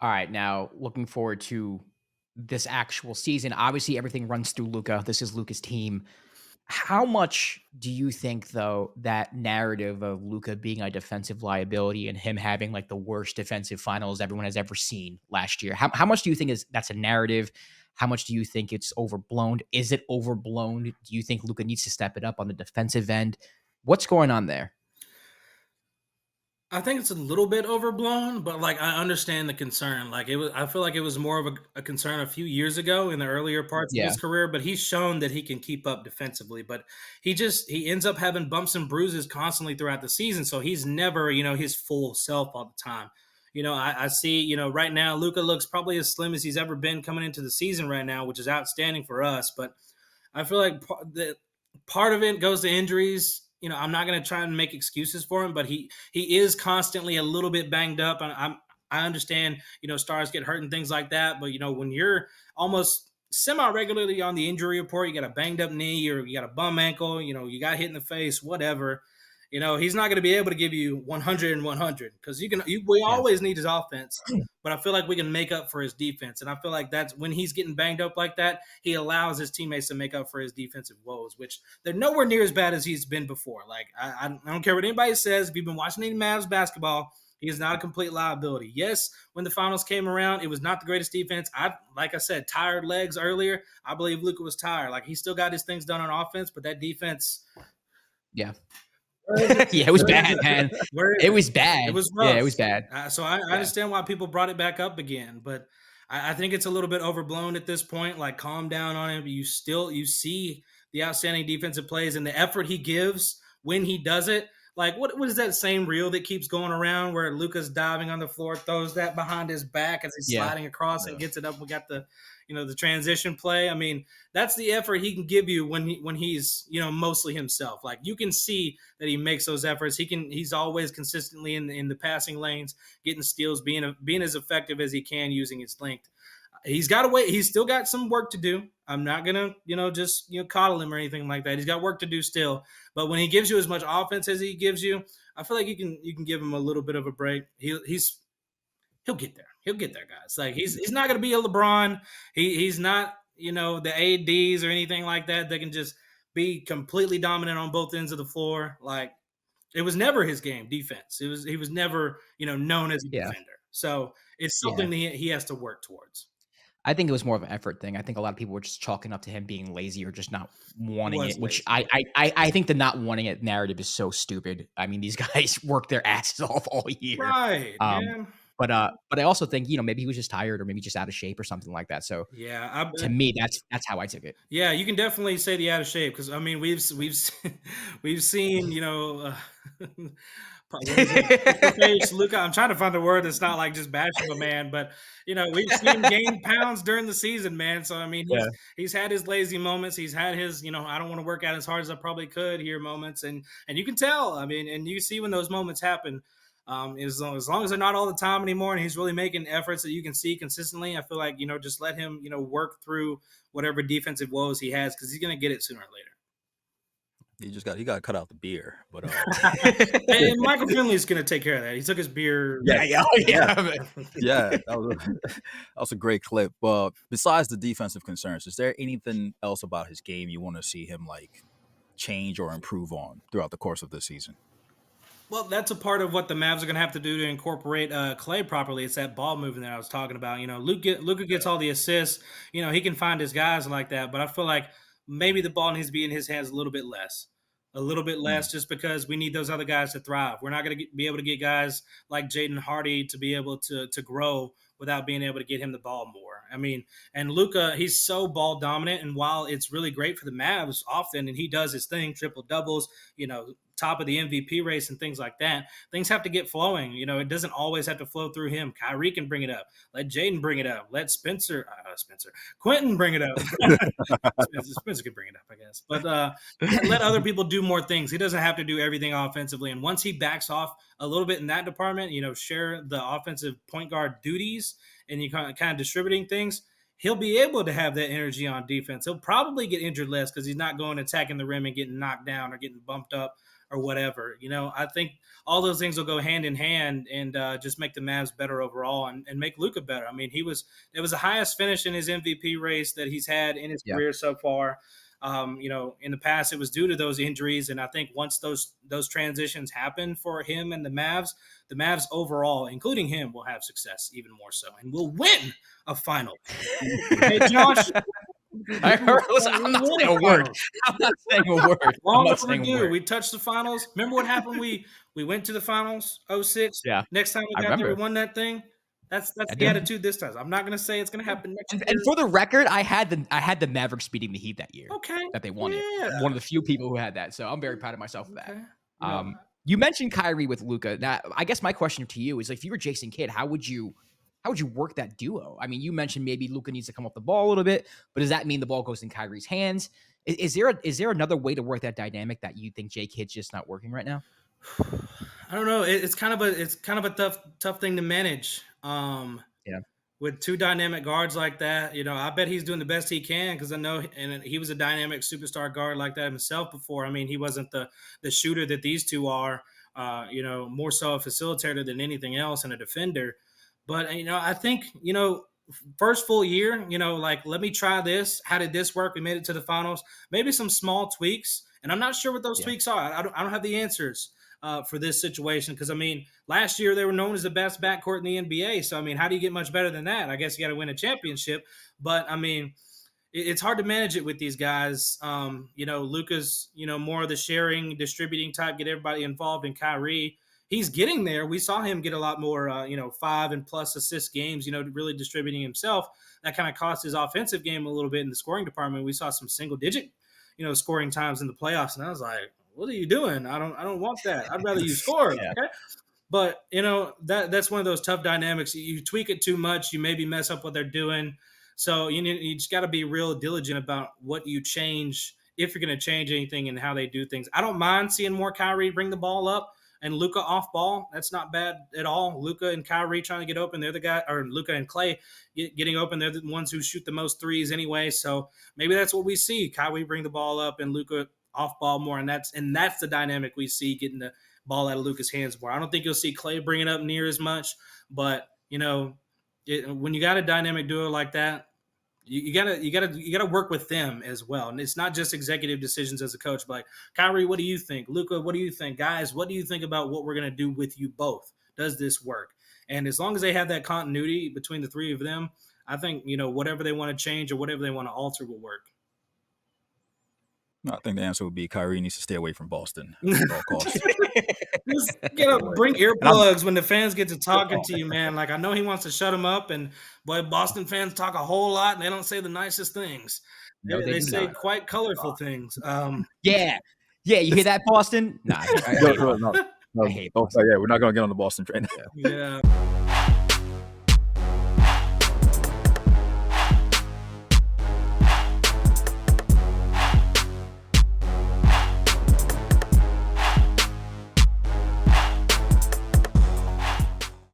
All right, now looking forward to this actual season. Obviously, everything runs through Luka. This is Luka's team. How much do you think, though, that narrative of Luka being a defensive liability and him having like the worst defensive finals everyone has ever seen last year? How much do you think is that's a narrative? How much do you think it's overblown? Is it overblown? Do you think Luka needs to step it up on the defensive end? What's going on there? I think it's a little bit overblown, but like I understand the concern. Like it was, I feel like it was more of a concern a few years ago in the earlier parts of Yeah, his career. But he's shown that he can keep up defensively. But he ends up having bumps and bruises constantly throughout the season. So he's never his full self all the time. I see right now Luca looks probably as slim as he's ever been coming into the season right now, which is outstanding for us. But I feel like part of it goes to injuries. I'm not going to try and make excuses for him, but he is constantly a little bit banged up. I understand, stars get hurt and things like that, but when you're almost semi regularly on the injury report, you got a banged up knee or you got a bum ankle, you got hit in the face, whatever. He's not going to be able to give you 100 and 100 because we yeah, always need his offense, but I feel like we can make up for his defense. And I feel like that's when he's getting banged up like that, he allows his teammates to make up for his defensive woes, which they're nowhere near as bad as he's been before. Like, I don't care what anybody says. If you've been watching any Mavs basketball, he is not a complete liability. Yes, when the finals came around, it was not the greatest defense. Like I said, tired legs earlier. I believe Luka was tired. Like, he still got his things done on offense, but that defense, yeah, where is it? yeah. It was Where is bad, it? man. Where is It it? was It bad. was Yeah, rough. it was bad. So I Yeah. understand why people brought it back up again, but I think it's a little bit overblown at this point. Like, calm down on him. You see the outstanding defensive plays and the effort he gives when he does it. Like, what is that same reel that keeps going around where Luca's diving on the floor, throws that behind his back as he's Yeah. sliding across and Yeah. gets it up? We got the transition play. I mean, that's the effort he can give you when he's mostly himself. Like, you can see that he makes those efforts. He's always consistently in the passing lanes, getting steals, being as effective as he can using his length. He's got to wait. He's still got some work to do. I'm not gonna, just coddle him or anything like that. He's got work to do still. But when he gives you as much offense as he gives you, I feel like you can give him a little bit of a break. He'll get there. He'll get there, guys. Like, he's not gonna be a LeBron. He's not the ads or anything like that. They can just be completely dominant on both ends of the floor. Like, it was never his game, defense. He was never known as a Yeah. defender. So it's Yeah. something that he has to work towards. I think it was more of an effort thing. I think a lot of people were just chalking up to him being lazy or just not He wanting was it, which lazy. I think the not wanting it narrative is so stupid. I mean, these guys work their asses off all year. Right, Um, man. but I also think, maybe he was just tired or maybe just out of shape or something like that. So Yeah, to me, that's how I took it. yeah, you can definitely say the out of shape because I mean we've seen what is it, poker face Luca. I'm trying to find a word that's not like just bashing a man, but we've seen him gain pounds during the season, man. So I mean Yeah. he's had his lazy moments. He's had his I don't want to work out as hard as I probably could here moments, and you can tell. I mean, and you see when those moments happen. As long as they're not all the time anymore, and he's really making efforts that you can see consistently, I feel like just let him work through whatever defensive woes he has because he's going to get it sooner or later. He got to cut out the beer, but And Michael Finley's going to take care of that. He took his beer. Yeah, yeah, oh, yeah, yeah. yeah, that was a great clip. But besides the defensive concerns, is there anything else about his game you want to see him like change or improve on throughout the course of the season? Well, that's a part of what the Mavs are going to have to do to incorporate Clay properly. It's that ball movement that I was talking about. Luka gets all the assists. He can find his guys like that, but I feel like maybe the ball needs to be in his hands a little bit Mm. less, just because we need those other guys to thrive. We're not going to be able to get guys like Jaden Hardy to be able to grow without being able to get him the ball more. I mean, and Luka, he's so ball dominant, and while it's really great for the Mavs often, and he does his thing, triple doubles, top of the MVP race and things like that. Things have to get flowing. It doesn't always have to flow through him. Kyrie can bring it up. Let Jaden bring it up. Let Quentin bring it up. Spencer can bring it up, I guess. But let other people do more things. He doesn't have to do everything offensively. And once he backs off a little bit in that department, share the offensive point guard duties and you kind of distributing things, he'll be able to have that energy on defense. He'll probably get injured less because he's not going attacking the rim and getting knocked down or getting bumped up or whatever. I think all those things will go hand in hand and just make the Mavs better overall and make Luka better. I mean, it was the highest finish in his MVP race that he's had in his career so far. In the past, it was due to those injuries, and I think once those transitions happen for him and the Mavs overall, including him, will have success even more so, and will win a final. Hey, Josh. I heard. Listen, I'm not saying a word. I'm not saying a word. Long overdue. We touched the finals. Remember what happened? We went to the finals, 06. Yeah. Next time we got there, we won that thing. That's the attitude this time. I'm not going to say it's going to happen next year. And for the record, I had the Mavericks beating the Heat that year. Okay. That they won it. One of the few people who had that. So I'm very proud of myself for that. You mentioned Kyrie with Luka. Now, I guess my question to you is, if you were Jason Kidd, how would you work that duo? I mean, you mentioned maybe Luka needs to come off the ball a little bit, but does that mean the ball goes in Kyrie's hands? Is there another way to work that dynamic that you think J Kidd's just not working right now? I don't know. It's kind of a tough thing to manage. With two dynamic guards like that, I bet he's doing the best he can, because I know, and he was a dynamic superstar guard like that himself before. I mean, he wasn't the shooter that these two are. More so a facilitator than anything else and a defender. But I think first full year, let me try this. How did this work? We made it to the finals. Maybe some small tweaks, and I'm not sure what those tweaks are. I don't have the answers for this situation, because I mean, last year they were known as the best backcourt in the NBA. So I mean, how do you get much better than that? I guess you got to win a championship. But I mean, it's hard to manage it with these guys. Luka's more of the sharing, distributing type, get everybody involved. In Kyrie, he's getting there. We saw him get a lot more, 5 and plus assist games, really distributing himself. That kind of cost his offensive game a little bit in the scoring department. We saw some single digit, scoring times in the playoffs. And I was like, what are you doing? I don't want that. I'd rather you score. Okay. But, that's one of those tough dynamics. You tweak it too much, you maybe mess up what they're doing. So you just got to be real diligent about what you change, if you're going to change anything and how they do things. I don't mind seeing more Kyrie bring the ball up and Luka off ball. That's not bad at all. Luka and Kyrie trying to get open. They're the guy, or Luka and Clay getting open. They're the ones who shoot the most threes anyway. So maybe that's what we see. Kyrie bring the ball up and Luka off ball more. And that's the dynamic we see, getting the ball out of Luka's hands more. I don't think you'll see Clay bring it up near as much, but when you got a dynamic duo like that, you gotta work with them as well. And it's not just executive decisions as a coach, but like, Kyrie, what do you think? Luka, what do you think? Guys, what do you think about what we're gonna do with you both? Does this work? And as long as they have that continuity between the three of them, I think whatever they want to change or whatever they want to alter will work. No, I think the answer would be Kyrie needs to stay away from Boston at all costs. Just bring earplugs when the fans get to talking to you, man. Like, I know he wants to shut them up, and boy, Boston fans talk a whole lot, and they don't say the nicest things. No, they say quite colorful things. Yeah, you hear that, Boston? Nah, I hate no. I hate Boston. Yeah, we're not going to get on the Boston train. Yeah.